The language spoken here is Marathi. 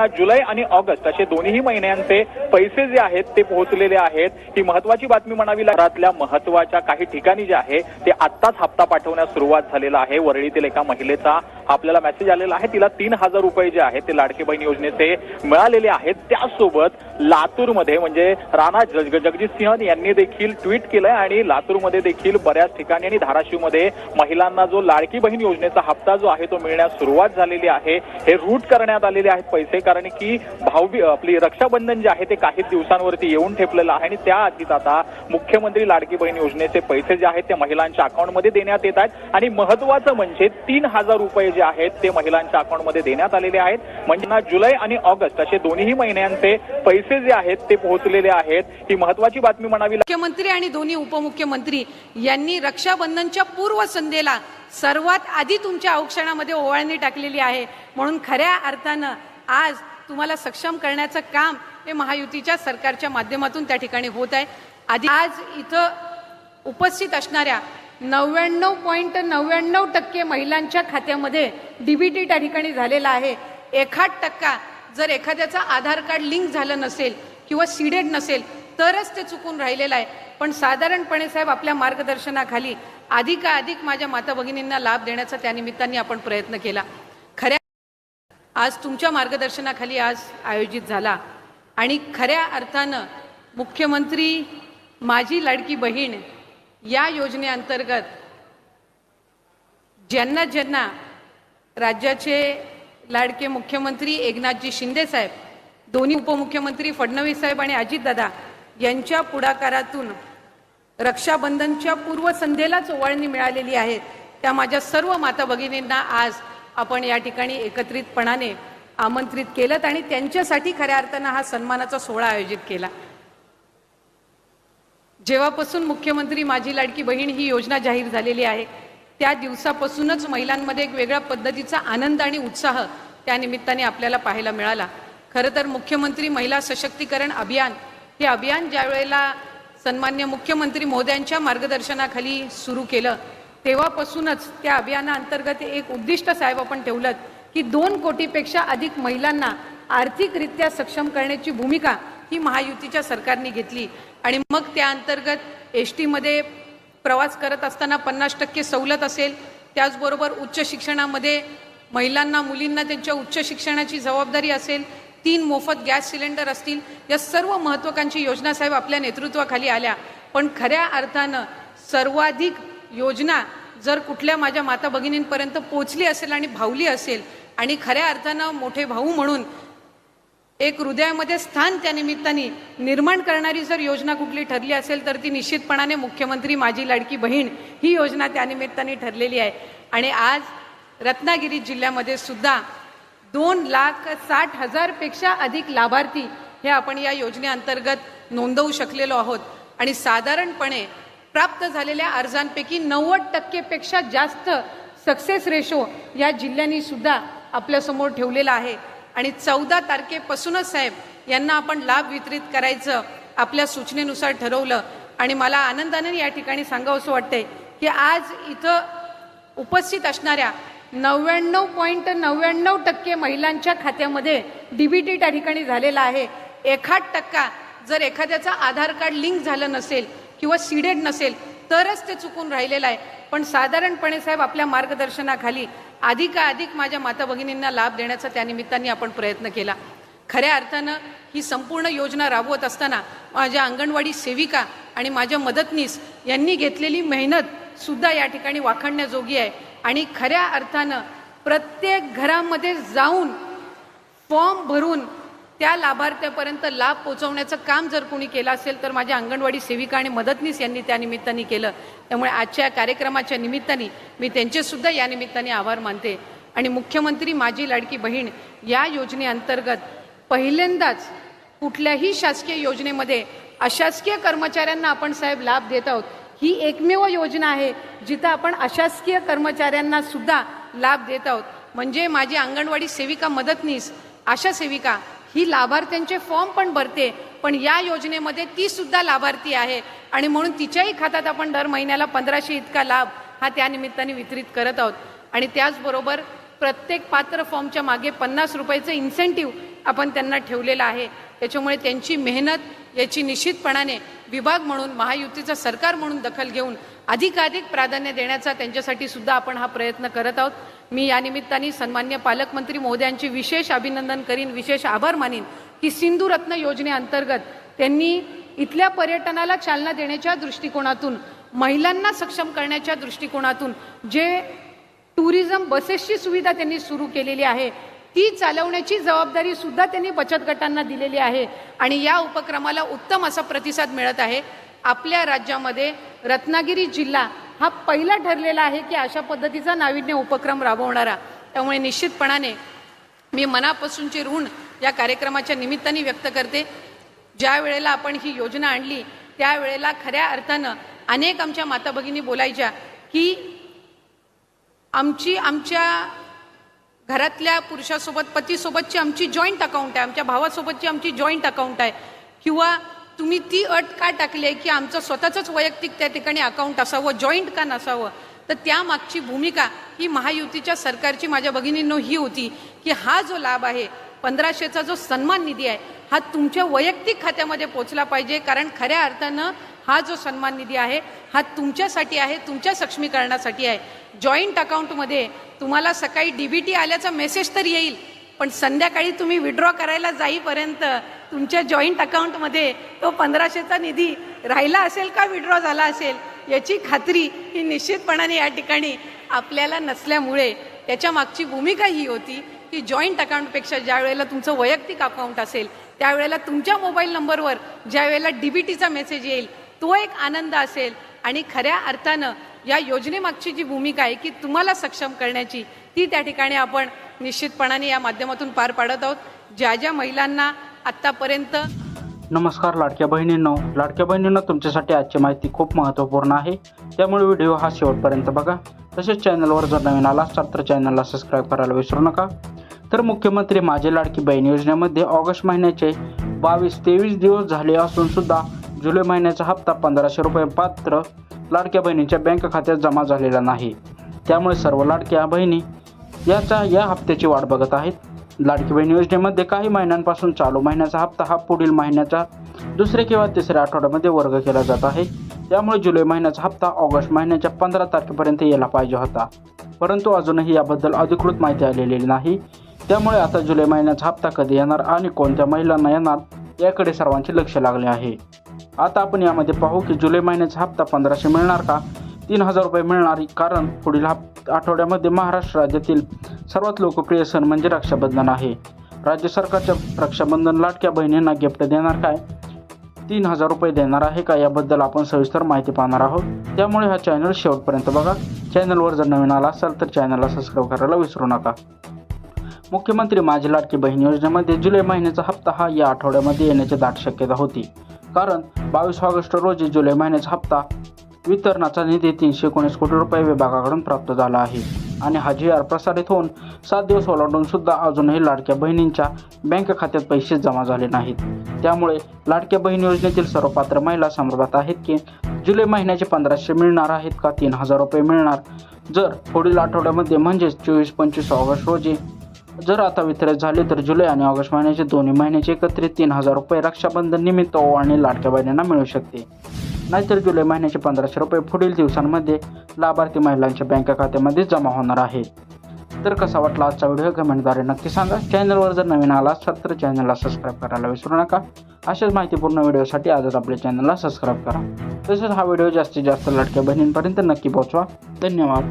ज्यांना जुलै आणि ऑगस्ट असे दोन्ही महिन्यांचे पैसे जे आहेत ते पोहोचलेले आहेत। ही महत्वाची बातमी म्हणावी लागल्या महत्वाच्या काही ठिकाणी जे आहे ते आत्ताच हप्ता पाठवण्यास सुरुवात झालेला आहे। वरळीतील एका महिलेचा आपल्याला मेसेज आलेला आहे, तिला 3000 रुपये जे आहेत ते लाडकी बहीण योजनेचे मिळालेले आहेत। त्यासोबत लातूरमध्ये म्हणजे राणा जगजित सिंह यांनी देखील ट्विट केलंय आणि लातूरमध्ये देखील बऱ्याच ठिकाणी आणि धाराशिवमध्ये महिलांना जो लाडकी बहीण योजनेचा हप्ता जो आहे तो मिळण्यास सुरुवात झालेली आहे। हे रूट करण्यात आलेले आहेत पैसे, कारण की आपली रक्षाबंधन जे आहे ते काही दिवसांवरती येऊन ठेपलेलं आहे आणि त्याआधीच आता मुख्यमंत्री लाडकी बहीण योजनेचे पैसे जे आहेत ते महिलांच्या अकाउंटमध्ये देण्यात येत आहेत। आणि महत्वाचं म्हणजे 3000 रुपये जे आहेत ते महिलांच्या अकाउंटमध्ये देण्यात आलेले आहेत। म्हणजे जुलै आणि ऑगस्ट असे दोन्ही महिन्यांचे पैसे जे आहेत ते पोहोचलेले आहेत। ही महत्वाची बातमी म्हणावी। मुख्यमंत्री आणि दोन्ही उपमुख्यमंत्री यांनी रक्षाबंधनच्या पूर्वसंध्येला सर्वात आधी तुमच्या औक्षणामध्ये ओवाळणी टाकलेली आहे, म्हणून खऱ्या अर्थानं आज तुम्हाला सक्षम करण्याचं काम हे महायुतीच्या सरकारच्या माध्यमातून त्या ठिकाणी होत आहे। आज इथं उपस्थित असणाऱ्या 99.99% महिलांच्या खात्यामध्ये डीबीटी त्या ठिकाणी झालेला आहे। 1% जर एखाद्याचं आधार कार्ड लिंक झालं नसेल किंवा सीडेड नसेल तरच ते चुकून राहिलेलं आहे। पण साधारणपणे साहेब आपल्या मार्गदर्शनाखाली अधिकाधिक माझ्या माता भगिनींना लाभ देण्याचा त्या निमित्ताने आपण प्रयत्न केला। खऱ्या आज तुमच्या मार्गदर्शनाखाली आज आयोजित झाला आणि खऱ्या अर्थानं मुख्यमंत्री माझी लाडकी बहीण या योजनेअंतर्गत ज्यांना ज्यांना राज्याचे लाडके मुख्यमंत्री एकनाथजी शिंदे साहेब, दोन्ही उपमुख्यमंत्री फडणवीस साहेब आणि अजितदादा यांच्या पुढाकारातून रक्षाबंधनच्या पूर्वसंध्येलाच ओवाळणी मिळालेली आहे, त्या माझ्या सर्व माता भगिनींना आज आपण या ठिकाणी एकत्रितपणाने आमंत्रित केलं आणि त्यांच्यासाठी खऱ्या अर्थानं हा सन्मानाचा सोहळा आयोजित केला। जेव्हापासून मुख्यमंत्री माझी लाडकी बहीण ही योजना जाहीर झालेली आहे त्या दिवसापासूनच महिलांमध्ये एक वेगळ्या पद्धतीचा आनंद आणि उत्साह त्या निमित्ताने आपल्याला पाहायला मिळाला। खरं तर मुख्यमंत्री महिला सशक्तीकरण अभियान हे अभियान ज्या वेळेला सन्मान्य मुख्यमंत्री महोदयांच्या मार्गदर्शनाखाली सुरू केलं तेव्हापासूनच त्या अभियानाअंतर्गत एक उद्दिष्ट साहेब आपण ठेवलं की 2 कोटीपेक्षा अधिक महिलांना आर्थिकरित्या सक्षम करण्याची भूमिका ही महायुतीच्या सरकारने घेतली आणि मग त्या अंतर्गत एसटी मध्ये प्रवास करत असताना 50% सवलत असेल, त्याचबरोबर उच्च शिक्षणामध्ये महिलांना मुलींना त्यांच्या उच्च शिक्षणाची जबाबदारी असेल, 3 मोफत गॅस सिलेंडर असतील, या सर्व महत्त्वाकांक्षी योजना साहेब आपल्या नेतृत्वाखाली आल्या। पण खऱ्या अर्थानं सर्वाधिक योजना जर कुठल्या माझ्या माता भगिनींपर्यंत पोहोचली असेल आणि भावली असेल आणि खऱ्या अर्थानं मोठे भाऊ म्हणून एक हृदयामध्ये स्थान त्या निमित्ताने निर्माण करणारी जर योजना कुठली ठरली असेल तर ती निश्चितपणाने मुख्यमंत्री माझी लाडकी बहीण ही योजना त्या निमित्ताने ठरलेली आहे। आणि आज रत्नागिरी जिल्ह्यामध्ये सुद्धा 2,60,000 पेक्षा अधिक लाभार्थी हे आपण या योजनेअंतर्गत नोंदवू शकलेलो आहोत आणि साधारणपणे प्राप्त झालेल्या अर्जांपैकी 90% पेक्षा जास्त सक्सेस रेशो या जिल्ह्यांनी सुद्धा आपल्यासमोर ठेवलेला आहे। आणि 14 तारखेपासूनच साहेब यांना आपण लाभ वितरित करायचं आपल्या सूचनेनुसार ठरवलं आणि मला आनंदाने या ठिकाणी सांगावंसं वाटतंय की आज इथं उपस्थित असणाऱ्या 99.99% महिलांच्या खात्यामध्ये डीबीटी त्या ठिकाणी झालेला आहे। 1% जर एखाद्याचं आधार कार्ड लिंक झालं नसेल किंवा सीडेड नसेल तरच ते चुकून राहिलेलं आहे। पण साधारणपणे साहेब आपल्या मार्गदर्शनाखाली अधिकाधिक माझ्या माता भगिनींना लाभ देण्याचा त्या निमित्ताने आपण प्रयत्न केला। खऱ्या अर्थानं ही संपूर्ण योजना राबवत असताना माझ्या अंगणवाडी सेविका आणि माझ्या मदतनीस यांनी घेतलेली मेहनत सुद्धा या ठिकाणी वाखाणण्याजोगी आहे आणि खऱ्या अर्थानं प्रत्येक घरामध्ये जाऊन फॉर्म भरून त्या लाभार्थ्यापर्यंत लाभ पोहोचवण्याचं काम जर कोणी केलं असेल तर माझ्या अंगणवाडी सेविका आणि मदतनीस यांनी त्या निमित्ताने केलं। त्यामुळे आजच्या कार्यक्रमाच्या निमित्ताने मी त्यांचे सुद्धा या निमित्ताने आभार मानते आणि मुख्यमंत्री माझी लाडकी बहीण या योजनेअंतर्गत पहिल्यांदाच कुठल्याही शासकीय योजनेमध्ये अशासकीय कर्मचाऱ्यांना आपण साहेब लाभ देत आहोत। ही एकमेव योजना आहे जिथं आपण अशासकीय कर्मचाऱ्यांना सुद्धा लाभ देत आहोत। म्हणजे माझी अंगणवाडी सेविका मदतनीस आशा सेविका ही लाभार्थ्यांचे फॉर्म पण भरते, पण या योजनेमध्ये ती सुद्धा लाभार्थी आहे आणि म्हणून तिच्याही खात्यात आपण दर महिन्याला 1500 इतका लाभ हा त्या निमित्ताने वितरित करत आहोत। आणि त्याचबरोबर प्रत्येक पात्र फॉर्मच्या मागे 50 रुपयाचं इन्सेंटिव्ह आपण त्यांना ठेवलेला आहे. त्याच्यामुळे त्यांची मेहनत याची निश्चितपणाने विभाग म्हणून, महायुतीचं सरकार म्हणून दखल घेऊन अधिकाधिक प्राधान्य देण्याचा त्यांच्यासाठी सुद्धा आपण हा प्रयत्न करत आहोत. मी या निमित्ताने सन्मान्य पालकमंत्री महोदयांचे विशेष अभिनंदन करीन, विशेष आभार मानीन की सिंधू रत्न योजनेअंतर्गत त्यांनी इथल्या पर्यटनाला चालना देण्याच्या दृष्टिकोनातून, महिलांना सक्षम करण्याच्या दृष्टिकोनातून जे टुरिझम बसेसची सुविधा त्यांनी सुरू केलेली आहे, ती चालवण्याची जबाबदारी सुद्धा त्यांनी बचत गटांना दिलेली आहे आणि या उपक्रमाला उत्तम असा प्रतिसाद मिळत आहे. आपल्या राज्यामध्ये रत्नागिरी जिल्हा हा पहिला ठरलेला आहे की अशा पद्धतीचा नाविन्य उपक्रम राबवणारा. त्यामुळे निश्चितपणाने मी मनापासूनचे ऋण या कार्यक्रमाच्या निमित्ताने व्यक्त करते. ज्या वेळेला आपण ही योजना आणली त्यावेळेला खऱ्या अर्थानं अनेक आमच्या माता भगिनी बोलायच्या की आमच्या घरातल्या पुरुषासोबत, पतीसोबतची आमची जॉईंट अकाउंट आहे, आमच्या भावासोबतची आमची जॉईंट अकाउंट आहे, किंवा तुम्ही ती अट का टाकली आहे की आमचं स्वतःचंच वैयक्तिक त्या ठिकाणी अकाउंट असावं, जॉईंट का नसावं. तर त्यामागची भूमिका ही महायुतीच्या सरकारची माझ्या भगिनींनो ही होती की हा जो लाभ आहे, 1500चा जो सन्मान निधी आहे, हा तुमच्या वैयक्तिक खात्यामध्ये पोचला पाहिजे. कारण खऱ्या अर्थानं हा जो सन्मान निधी आहे हा तुमच्यासाठी आहे, तुमच्या सक्षमीकरणासाठी आहे. जॉईंट अकाउंटमध्ये तुम्हाला सकाळी DBT आल्याचा मेसेज तर येईल, पण संध्याकाळी तुम्ही विड्रॉ करायला जाईपर्यंत तुमच्या जॉईंट अकाउंटमध्ये तो 1500चा निधी राहिला असेल का विड्रॉ झाला असेल याची खात्री ही निश्चितपणाने या ठिकाणी आपल्याला नसल्यामुळे त्याच्या मागची भूमिका ही होती की जॉईंट अकाउंटपेक्षा ज्या वेळेला तुमचं वैयक्तिक अकाउंट असेल त्यावेळेला तुमच्या मोबाईल नंबरवर ज्या वेळेला DBTचा मेसेज येईल तो एक आनंद असेल. आणि खऱ्या अर्थानं या योजनेमागची जी भूमिका आहे की तुम्हाला सक्षम करण्याची, ती त्या ठिकाणी आपण निश्चितपणाने या माध्यमातून पार पाडत आहोत. ज्या ज्या महिलांना आत्तापर्यंत. नमस्कार लाडक्या बहिणींनो, तुमच्यासाठी आजची माहिती खूप महत्त्वपूर्ण आहे, त्यामुळे व्हिडिओ हा शेवटपर्यंत बघा. तसेच चॅनलवर जर नवीन आला असाल तर चॅनलला सबस्क्राईब करायला विसरू नका. तर मुख्यमंत्री माझी लाडकी बहीण योजनेमध्ये ऑगस्ट महिन्याचे 22-23 दिवस झाले असून सुद्धा जुलै महिन्याचा हप्ता 1500 रुपये पात्र लाडक्या बहिणींच्या बँक खात्यात जमा झालेला नाही. त्यामुळे सर्व लाडक्या बहिणी या हप्त्याची वाट बघत आहेत. लाडकी बहीण योजनेमध्ये काही महिन्यांपासून चालू महिन्याचा हप्ता हा पुढील महिन्याच्या दुसऱ्या किंवा तिसऱ्या आठवड्यामध्ये वर्ग केला जात आहे. त्यामुळे जुलै महिन्याचा हप्ता ऑगस्ट महिन्याच्या 15 तारखेपर्यंत यायला पाहिजे होता, परंतु अजूनही याबद्दल अधिकृत माहिती आलेली नाही. त्यामुळे आता जुलै महिन्याचा हप्ता कधी येणार आणि कोणत्या महिलांना येणार याकडे सर्वांचे लक्ष लागले आहे. आता आपण यामध्ये पाहू की जुलै महिन्याचा हप्ता 1500 मिळणार का 3000 रुपये मिळणार. कारण पुढील आठवड्यामध्ये महाराष्ट्र राज्यातील सर्वात लोकप्रिय सण म्हणजे रक्षाबंधन आहे. राज्य सरकारच्या रक्षाबंधन लाडक्या बहिणींना गिफ्ट देणार काय, 3000 रुपये देणार आहे का, याबद्दल आपण सविस्तर माहिती पाहणार आहोत. त्यामुळे हा चॅनल शेवटपर्यंत बघा. चॅनलवर जर नवीन आला असाल तर चॅनलला सबस्क्राईब करायला विसरू नका. मुख्यमंत्री माझी लाडकी बहीण योजनेमध्ये जुलै महिन्याचा हप्ता हा या आठवड्यामध्ये येण्याची दाट शक्यता होती. कारण 22 ऑगस्ट रोजी जुलै महिन्याचा हप्ता वितरणाचा निधी 319 कोटी रुपये विभागाकडून प्राप्त झाला आहे आणि हा GR प्रसारित होऊन 7 दिवस ओलांडून सुद्धा अजूनही लाडक्या बहिणींच्या बँक खात्यात पैसे जमा झाले नाहीत. त्यामुळे लाडक्या बहीण योजनेतील सर्व पात्र महिला समजत आहेत की जुलै महिन्याचे 1500 मिळणार आहेत का 3000 रुपये मिळणार. जर पुढील आठवड्यामध्ये म्हणजेच 24-25 ऑगस्ट रोजी जर आता वितरित झाले तर जुलै आणि ऑगस्ट महिन्याचे दोन्ही महिन्याचे एकत्रित 3000 रुपये रक्षाबंधन निमित्त ओवाळणी लाडक्या बहिणींना मिळू शकते. नाहीतर जुलै महिन्याचे 1500 रुपये पुढील दिवसांमध्ये लाभार्थी महिलांच्या बँक खात्यामध्ये जमा होणार आहे. तर कसा वाटला आजचा व्हिडिओ कमेंटद्वारे नक्की सांगा. चॅनलवर जर नवीन आला असाल तर चॅनलला सबस्क्राईब करायला विसरू नका. अशाच माहितीपूर्ण व्हिडिओसाठी आजच आपल्या चॅनलला सबस्क्राईब करा. तसेच हा व्हिडिओ जास्तीत जास्त लाडक्या बहिणींपर्यंत नक्की पोहोचवा. धन्यवाद.